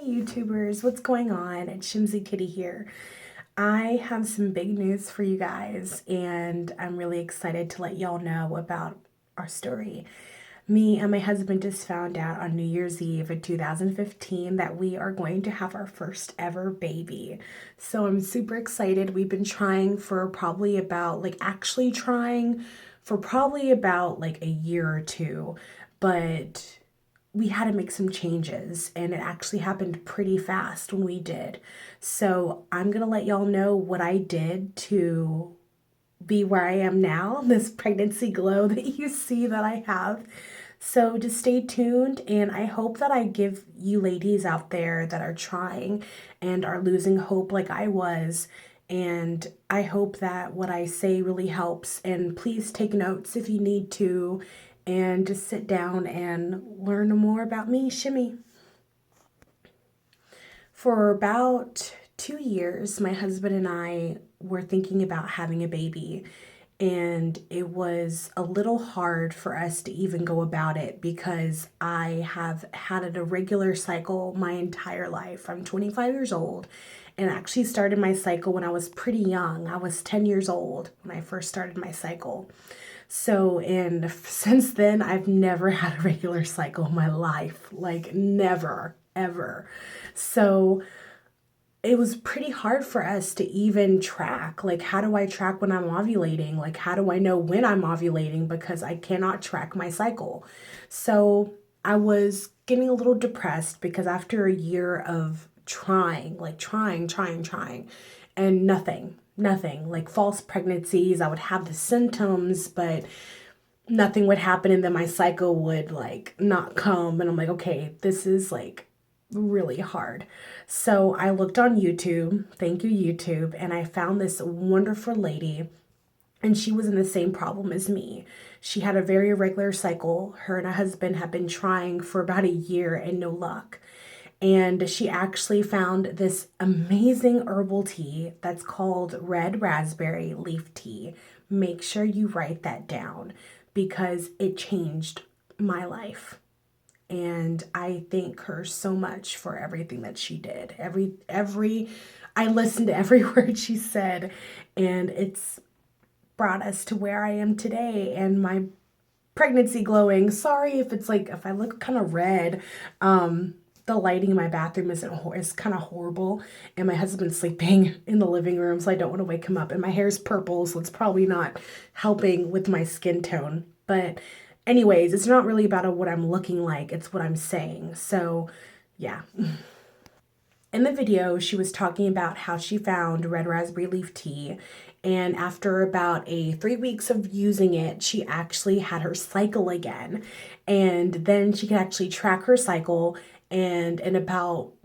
YouTubers, what's going on? It's Shimsy Kitty here. I have some big news for you guys, and I'm really excited to let y'all know about our story. Me and my husband just found out on New Year's Eve in 2015 that we are going to have our first ever baby. So I'm super excited. We've been trying for probably about, actually trying for probably about a year or two, but we had to make some changes and it actually happened pretty fast when we did. So I'm gonna let y'all know what I did to be where I am now, this pregnancy glow that you see that I have. So just stay tuned, and I hope that I give you ladies out there that are trying and are losing hope like I was. And I hope that what I say really helps. And please take notes if you need to, and just sit down and learn more about me, Shimmy. For about 2 years, my husband and I were thinking about having a baby, and it was a little hard for us to even go about it because I have had an irregular cycle my entire life. I'm 25 years old and actually started my cycle when I was pretty young. I was 10 years old when I first started my cycle. So, and since then, I've never had a regular cycle in my life, never, ever. So, it was pretty hard for us to even track. How do I track when I'm ovulating? How do I know when I'm ovulating? Because I cannot track my cycle. So I was getting a little depressed because after a year of trying, and nothing, false pregnancies, I would have the symptoms, but nothing would happen. And then my cycle would not come. And I'm like, okay, this is really hard. So I looked on YouTube, thank you YouTube, and I found this wonderful lady, and she was in the same problem as me. She had a very irregular cycle. Her and her husband had been trying for about a year and no luck. And she actually found this amazing herbal tea that's called red raspberry leaf tea. Make sure you write that down because it changed my life. And I thank her so much for everything that she did. I listened to every word she said, and it's brought us to where I am today and my pregnancy glowing. Sorry if it's if I look kind of red. The lighting in my bathroom is kind of horrible, and my husband's sleeping in the living room, so I don't want to wake him up, and my hair's purple, so it's probably not helping with my skin tone. But anyways, it's not really about what I'm looking like, it's what I'm saying. So yeah. In the video, she was talking about how she found red raspberry leaf tea, and after about 3 weeks of using it, she actually had her cycle again. And then she could actually track her cycle, and in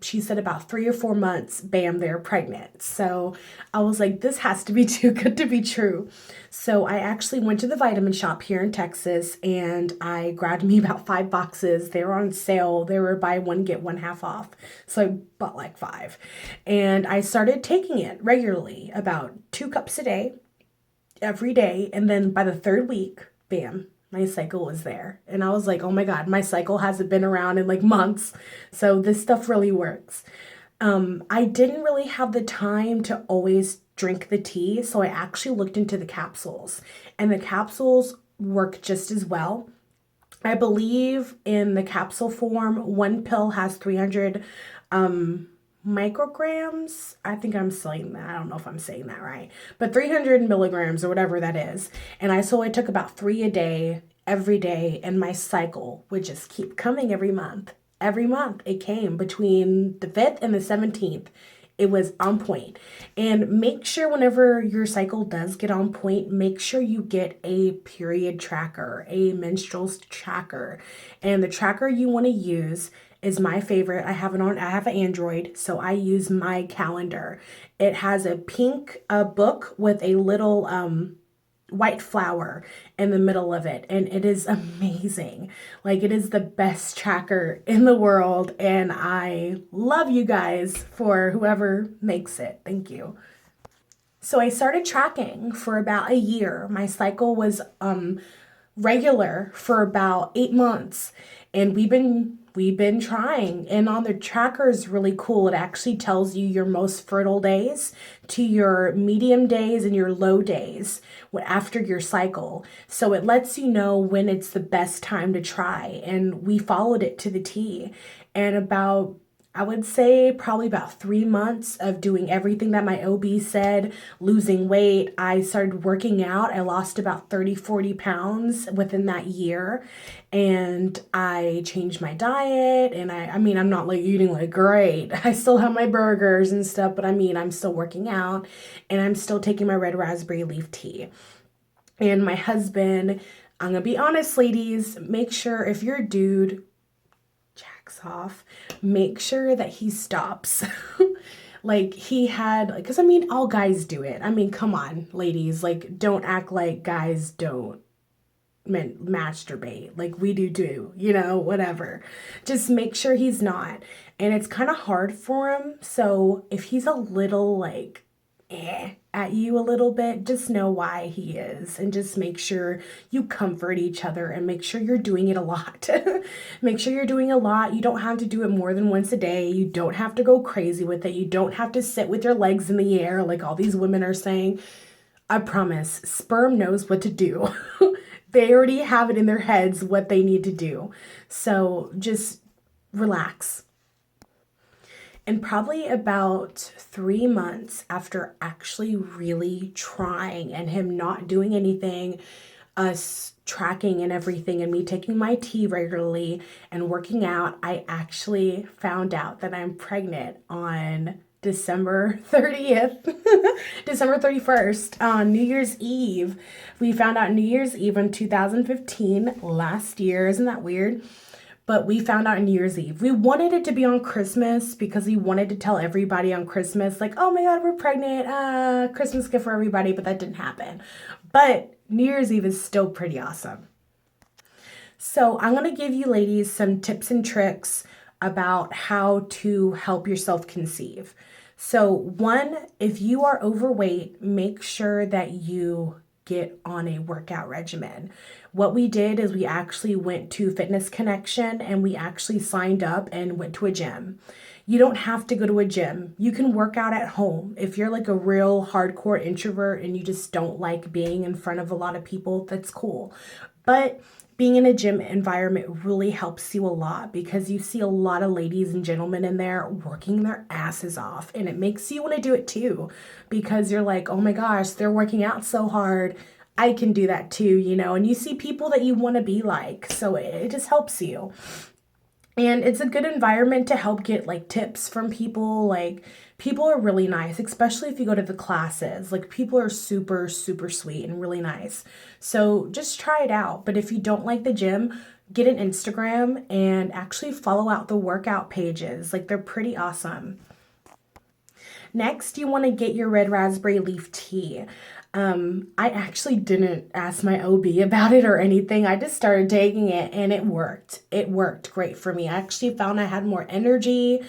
she said about 3 or 4 months, bam, they're pregnant. So I was like, this has to be too good to be true. So I actually went to the vitamin shop here in Texas, and I grabbed me about 5 boxes. They were on sale. They were buy one, get one half off. So I bought 5. And I started taking it regularly, about 2 cups a day, every day. And then by the 3rd week, bam, my cycle was there. And I was like, oh my God, my cycle hasn't been around in months. So this stuff really works. I didn't really have the time to always drink the tea, so I actually looked into the capsules, and the capsules work just as well. I believe in the capsule form, one pill has 300 micrograms. I think I'm saying that. I don't know if I'm saying that right, but 300 milligrams or whatever that is. And I took about 3 a day, every day, and my cycle would just keep coming every month. Every month it came between the 5th and the 17th. It was on point. And make sure whenever your cycle does get on point, make sure you get a period tracker, a menstrual tracker. And the tracker you want to use is my favorite. I have an Android, so I use my calendar. It has a pink book with a little white flower in the middle of it, and it is amazing. It is the best tracker in the world, and I love you guys for whoever makes it. Thank you. So I started tracking for about a year. My cycle was regular for about 8 months, and we've been we've been trying. And on the tracker is really cool. It actually tells you your most fertile days to your medium days and your low days after your cycle. So it lets you know when it's the best time to try. And we followed it to the T. And I would say probably about 3 months of doing everything that my OB said, losing weight. I started working out. I lost about 30, 40 pounds within that year. And I changed my diet. And I mean, I'm not like eating like great. I still have my burgers and stuff, but I mean, I'm still working out and I'm still taking my red raspberry leaf tea. And my husband, I'm going to be honest, ladies, make sure if you're a dude, off, make sure that he stops. Like he had, because I mean, all guys do it. I mean, come on, ladies, like don't act like guys don't masturbate. Like we do too, whatever. Just make sure he's not. And it's kind of hard for him. So if he's a little like at you a little bit, just know why he is, and just make sure you comfort each other and make sure you're doing it a lot. Make sure you're doing a lot. You don't have to do it more than once a day. You don't have to go crazy with it. You don't have to sit with your legs in the air like all these women are saying. I promise, sperm knows what to do. They already have it in their heads what they need to do. So just relax. And probably about 3 months after actually really trying and him not doing anything, us tracking and everything, and me taking my tea regularly and working out, I actually found out that I'm pregnant on December 30th, December 31st, on New Year's Eve. We found out New Year's Eve in 2015, last year. Isn't that weird? But we found out on New Year's Eve. We wanted it to be on Christmas because we wanted to tell everybody on Christmas, like, oh my God, we're pregnant, Christmas gift for everybody, but that didn't happen. But New Year's Eve is still pretty awesome. So I'm going to give you ladies some tips and tricks about how to help yourself conceive. So one, if you are overweight, make sure that you get on a workout regimen. What we did is we actually went to Fitness Connection and we actually signed up and went to a gym. You don't have to go to a gym. You can work out at home. If you're like a real hardcore introvert and you just don't like being in front of a lot of people, that's cool. But being in a gym environment really helps you a lot because you see a lot of ladies and gentlemen in there working their asses off, and it makes you want to do it too because you're like, oh my gosh, they're working out so hard. I can do that too, and you see people that you want to be like, so it just helps you. And it's a good environment to help get like tips from people. Like people are really nice, especially if you go to the classes. Like people are super, super sweet and really nice. So just try it out. But if you don't like the gym, get an Instagram and actually follow out the workout pages. Like they're pretty awesome. Next, you want to get your red raspberry leaf tea. I actually didn't ask my OB about it or anything. I just started taking it and it worked. It worked great for me. I actually found I had more energy.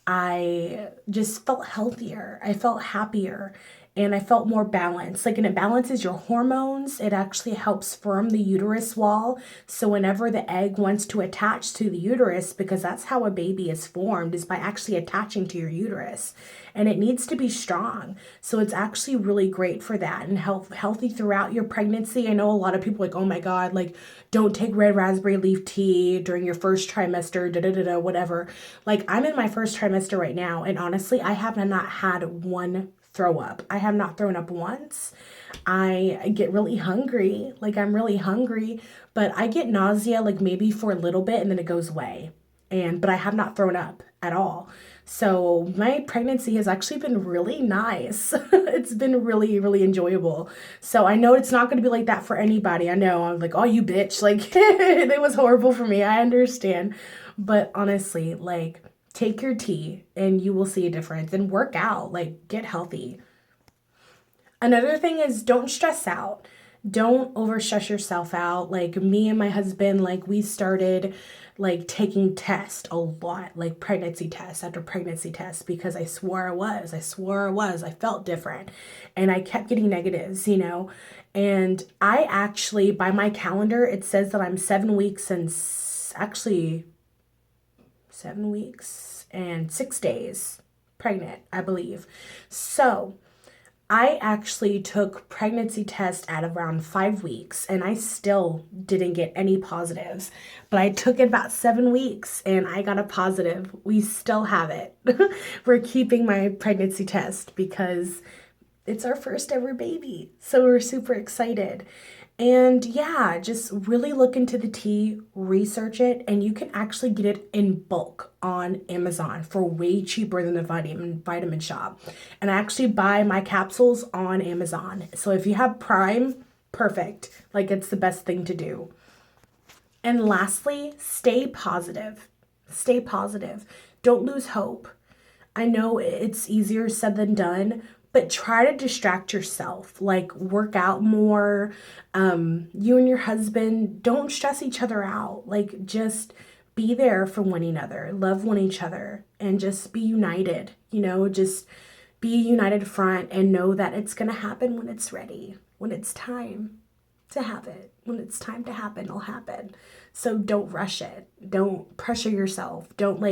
I just felt healthier. I felt happier and I felt more balanced. And it balances your hormones. It actually helps firm the uterus wall. So whenever the egg wants to attach to the uterus, because that's how a baby is formed, is by actually attaching to your uterus. And it needs to be strong. So it's actually really great for that and healthy throughout your pregnancy. I know a lot of people like, oh my God, like don't take red raspberry leaf tea during your first trimester, whatever. Like I'm in my first trimester right now. And honestly, I have not had one throw up. I have not thrown up once. I get really hungry. Like I'm really hungry, but I get nausea like maybe for a little bit and then it goes away. But I have not thrown up at all. So my pregnancy has actually been really nice. It's been really, really enjoyable. So I know it's not going to be like that for anybody. I know I'm like, oh, you bitch. Like it was horrible for me. I understand. But honestly, like take your tea and you will see a difference, and work out, like get healthy. Another thing is don't stress out. Don't over stress yourself out. Like me and my husband, like we started like taking tests a lot, like pregnancy tests after pregnancy tests, because I swore I was, I felt different and I kept getting negatives, and I actually, by my calendar, it says that I'm 7 weeks and actually 7 weeks and 6 days pregnant, I believe. So I actually took pregnancy test at around 5 weeks and I still didn't get any positives. But I took it about 7 weeks and I got a positive. We still have it. We're keeping my pregnancy test because it's our first ever baby. So we're super excited. And yeah, just really look into the tea, research it, and you can actually get it in bulk on Amazon for way cheaper than the vitamin shop. And I actually buy my capsules on Amazon. So if you have Prime, perfect. Like, it's the best thing to do. And lastly, stay positive. Stay positive. Don't lose hope. I know it's easier said than done, but try to distract yourself, like work out more. You and your husband, don't stress each other out. Like, just be there for one another, love one each other, and just be united. Just be a united front and know that it's going to happen when it's ready, when it's time to have it. When it's time to happen, it'll happen. So don't rush it. Don't pressure yourself. Don't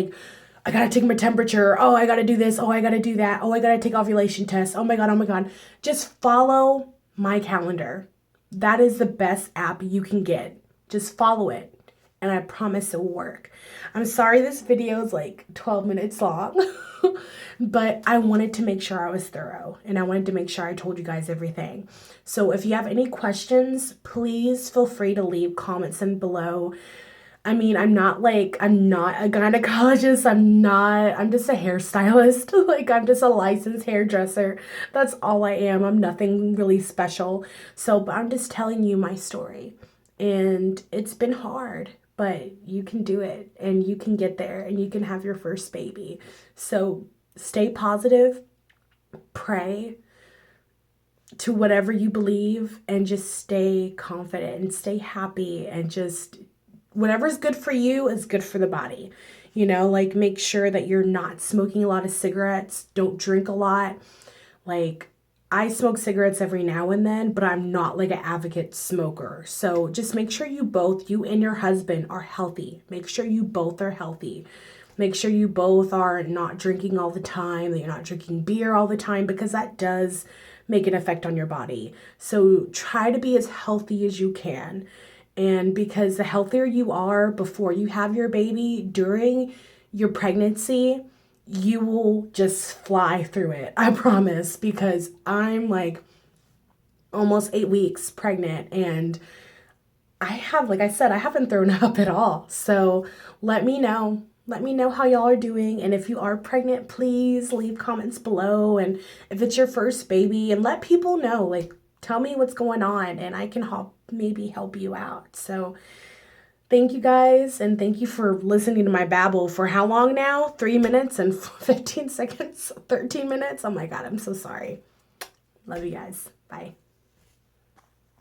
I gotta take my temperature. Oh, I gotta do this. Oh, I gotta do that. Oh, I gotta take ovulation tests. Oh my God, oh my God. Just follow my calendar. That is the best app you can get. Just follow it. And I promise it will work. I'm sorry this video is 12 minutes long, but I wanted to make sure I was thorough and I wanted to make sure I told you guys everything. So if you have any questions, please feel free to leave comments in below. I mean, I'm not a gynecologist. I'm just a hairstylist. I'm just a licensed hairdresser. That's all I am. I'm nothing really special. But I'm just telling you my story. And it's been hard, but you can do it and you can get there and you can have your first baby. So stay positive, pray to whatever you believe, and just stay confident and stay happy, and just whatever's good for you is good for the body. Make sure that you're not smoking a lot of cigarettes. Don't drink a lot. I smoke cigarettes every now and then, but I'm not an advocate smoker. So just make sure you and your husband are healthy. Make sure you both are healthy. Make sure you both are not drinking all the time, that you're not drinking beer all the time, because that does make an effect on your body. So try to be as healthy as you can. And because the healthier you are before you have your baby, during your pregnancy, you will just fly through it. I promise, because I'm almost 8 weeks pregnant and I have, like I said, I haven't thrown up at all. So let me know. Let me know how y'all are doing. And if you are pregnant, please leave comments below. And if it's your first baby, and let people know, tell me what's going on and I can maybe help you out. So thank you guys, and thank you for listening to my babble for how long now? 3 minutes and 15 seconds? 13 minutes? Oh my God, I'm so sorry. Love you guys. Bye.